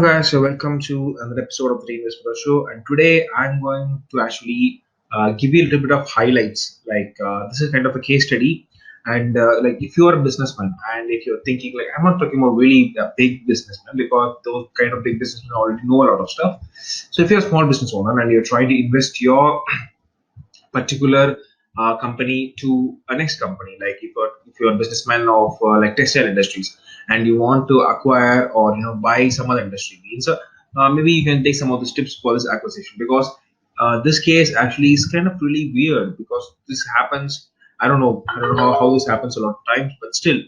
Guys, so welcome to another episode of the Investment Show. And today I'm going to actually give you a little bit of highlights. This is kind of a case study, and like if you are a businessman and if you're thinking like I'm not talking about really big businessmen because those kind of big businessmen already know a lot of stuff. So if you're a small business owner and you're trying to invest your particular company to a next company, like if you're a businessman of like textile industries and you want to acquire or buy some other industry means maybe you can take some of the tips for this acquisition, because this case actually is kind of really weird because this happens. I don't know how this happens a lot of times, but still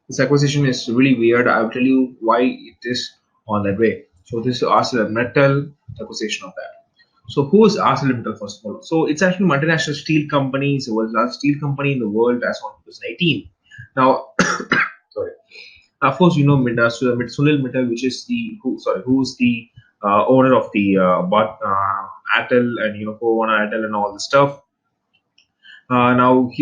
this acquisition is really weird. I'll tell you why it is on that way. So this is ArcelorMittal acquisition of that. So who is ArcelorMittal first of all? So it's actually a multinational steel company. It's the world's largest steel company in the world as of 2018. Now, sorry. Of course, Sunil Mittal, which is who's the owner of the Attel and co-owner Attel and all the stuff.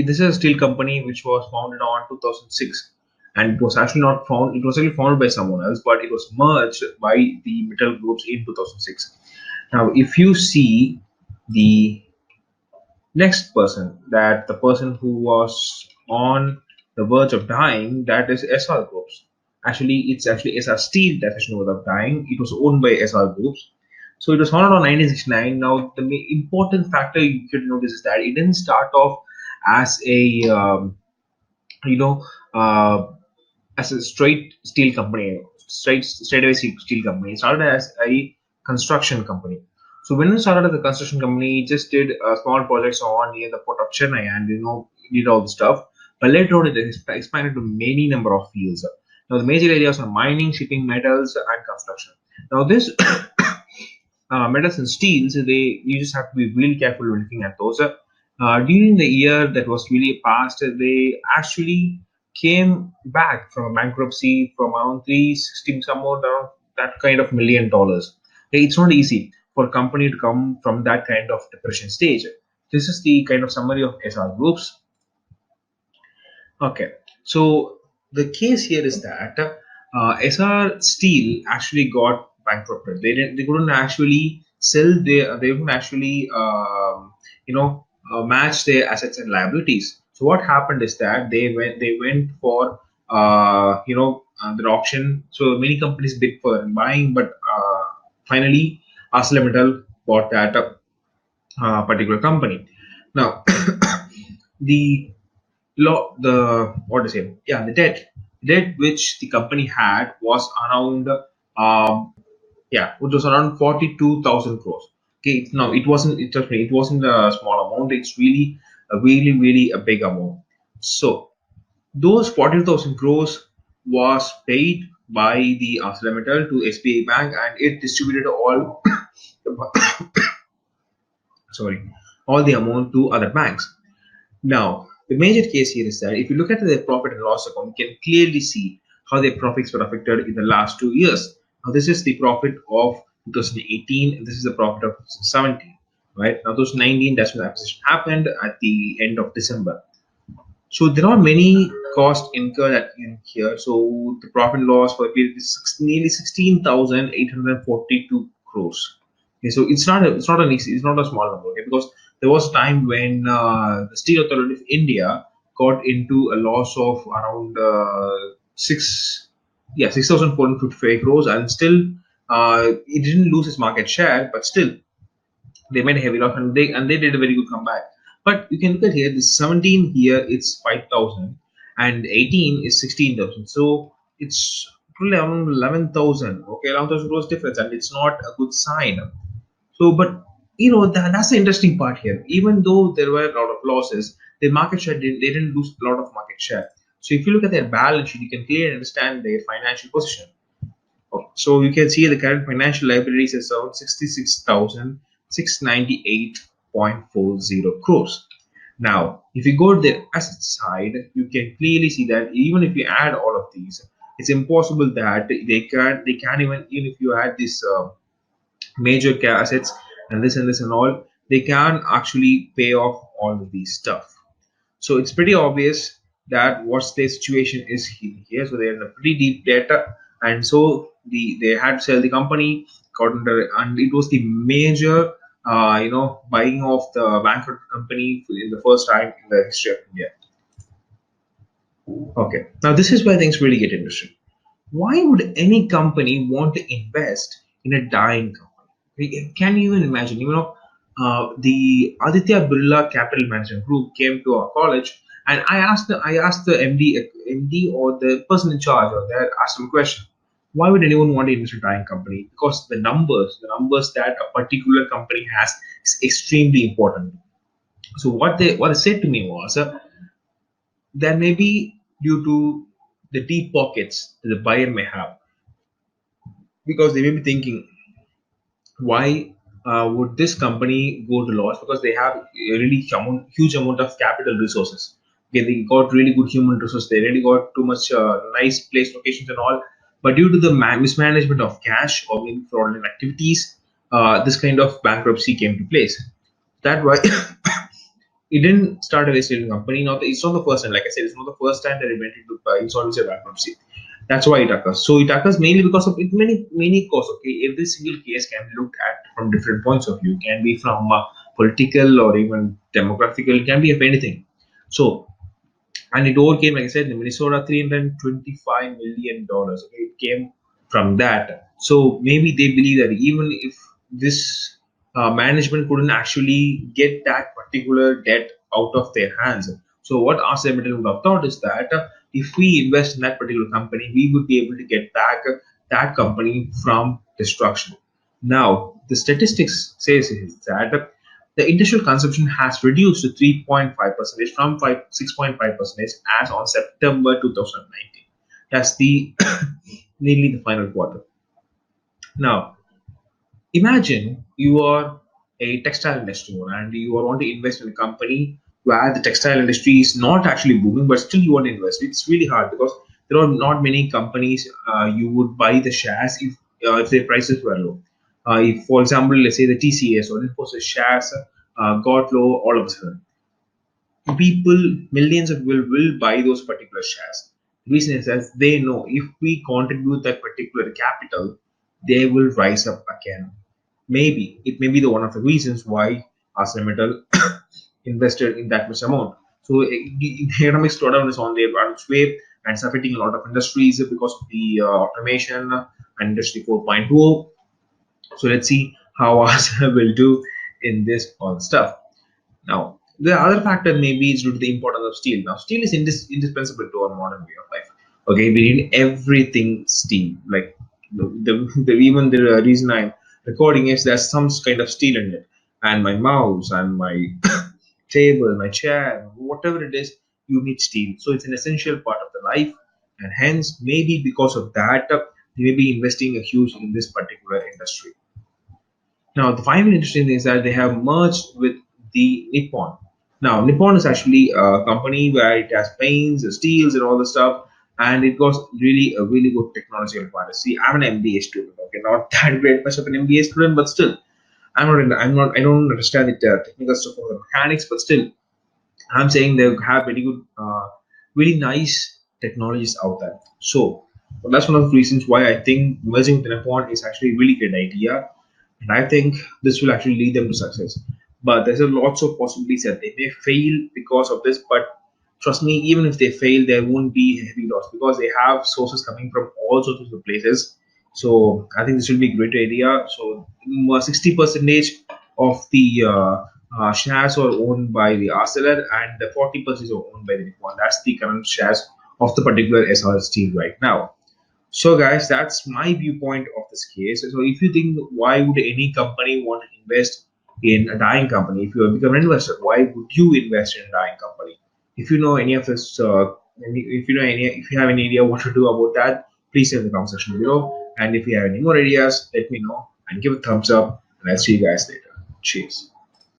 This is a steel company which was founded on 2006, and it was actually not found. It was actually founded by someone else, but it was merged by the Mittal groups in 2006. Now, if you see the next person, that the person who was on the verge of dying, that is Essar Groups. Actually, it's actually Essar Steel that is on the verge of dying. It was owned by Essar Groups. So it was founded on 1969. Now, the important factor you should notice is that it didn't start off as a as a straight steel company, straightaway steel company. It started as a construction company. So when we started as a construction company, it just did small projects on near the port of Chennai and did all the stuff. But later on, it expanded to many number of fields. Now the major areas are mining, shipping, metals, and construction. Now this metals and steels, you just have to be really careful when looking at those. During the year that was really past, they actually came back from a bankruptcy from around 360, somewhere around that kind of $1 million. Okay, it's not easy for a company to come from that kind of depression stage. This is the kind of summary of Essar Groups. Okay, so the case here is that Essar Steel actually got bankrupted. They couldn't actually sell their, they couldn't actually match their assets and liabilities. So what happened is that they went for the auction. So many companies bid for buying, but finally ArcelorMittal bought that particular company. Now the debt which the company had was around it was around 42,000 crores. Okay, now it wasn't a small amount. It's really a big amount. So those 40,000 crores was paid by the ArcelorMittal to SBI Bank, and it distributed all all the amount to other banks. Now, the major case here is that if you look at their profit and loss account, you can clearly see how their profits were affected in the last 2 years. Now, this is the profit of 2018, and this is the profit of 2017. Right now, 2019, that's when the acquisition happened at the end of December. So there are many costs incurred in here. So the profit and loss for the period is nearly 16,842 crores. Okay, so it's not a small number. Okay, because there was a time when the Steel Authority of India got into a loss of around 6,455 crores, and still it didn't lose its market share, but still they made a heavy loss, and they did a very good comeback. But you can look at here, this 17 here it's 5,000 and 18 is 16,000. So it's probably around 11,000. Okay, 11,000 crores difference, and it's not a good sign. So, but that's the interesting part here. Even though there were a lot of losses, their market share they didn't lose a lot of market share. So if you look at their balance sheet, you can clearly understand their financial position. Okay, so you can see the current financial liabilities is around 66,698.40 crores. Now, if you go to the asset side, you can clearly see that even if you add all of these, it's impossible that they can even if you add this major assets and this and all, they can actually pay off all of these stuff. So it's pretty obvious that what their situation is here. So they're in a pretty deep debt, and so they had to sell the company, and it was the major buying of the bankrupt company in the first time in the history of India. Okay, now this is where things really get interesting. Why would any company want to invest in a dying company? Can you even imagine? The Aditya Birla Capital Management Group came to our college, and I asked the MD or the person in charge, or there, asked him a question. Why would anyone want to invest in a dying company? Because the numbers that a particular company has is extremely important. So what they said to me was, that may be due to the deep pockets that the buyer may have, because they may be thinking, why would this company go to loss? Because they have a really huge amount of capital resources. Okay, they got really good human resources. They really got too much nice place locations and all. But due to the mismanagement of cash or maybe fraudulent activities, this kind of bankruptcy came to place. That why it didn't start a real company. It's not the first time. Like I said, it's not the first time that it went into insolvency or bankruptcy. That's why it occurs. So it occurs mainly because of it, many causes. Okay, every single case can be looked at from different points of view. It can be from political or even demographical. It can be of anything. So, and it overcame, like I said, the Minnesota $325 million. Okay, it came from that. So maybe they believe that even if this management couldn't actually get that particular debt out of their hands, so what ArcelorMittal would have thought is that if we invest in that particular company, we would be able to get back that company from destruction. Now, the statistics says is that the industrial consumption has reduced to 3.5% from 6.5% as on September 2019. That's the nearly the final quarter. Now, imagine you are a textile industry owner and you want to invest in a company where the textile industry is not actually booming, but still you want to invest. It's really hard because there are not many companies you would buy the shares if their prices were low. If, for example, let's say the TCS or Infosys shares got low all of a sudden, people, millions of people will buy those particular shares. The reason is that they know if we contribute that particular capital, they will rise up again. Maybe it may be the one of the reasons why ArcelorMittal invested in that much amount. So the economic slowdown is on its way, and it's affecting a lot of industries because of the automation and Industry 4.0. So let's see how Arcelor will do in this all stuff. Now, the other factor maybe is due to the importance of steel. Now, steel is indispensable to our modern way of life. Okay, we need everything steel. Like even the reason I'm recording is there's some kind of steel in it, and my mouse and my table, my chair, whatever it is, you need steel. So it's an essential part of the life, and hence maybe because of that, you may be investing a huge in this particular industry. Now, the final interesting thing is that they have merged with the Nippon. Now, Nippon is actually a company where it has paints, steels, and all the stuff, and it got really a really good technological part. See, I'm an MBA student. Okay, not that great much of an MBA student, but still, I don't understand the technical stuff of the mechanics, but still, I'm saying they have very good, really nice technologies out there. So that's one of the reasons why I think merging with Nippon is actually a really great idea, and I think this will actually lead them to success. But there's a lots of possibilities that they may fail because of this. But trust me, even if they fail, there won't be heavy loss because they have sources coming from all sorts of places. So I think this will be a great idea. So 60 percentage of the shares are owned by the Arcelor and the 40% are owned by the Nippon. That's the current shares of the particular SR steel right now. So, guys, that's my viewpoint of this case. So, if you think why would any company want to invest in a dying company, if you become an investor, why would you invest in a dying company? If you know any of this, if you have any idea what to do about that, please say in the comment section below. And if you have any more ideas, let me know and give a thumbs up. And I'll see you guys later. Cheers.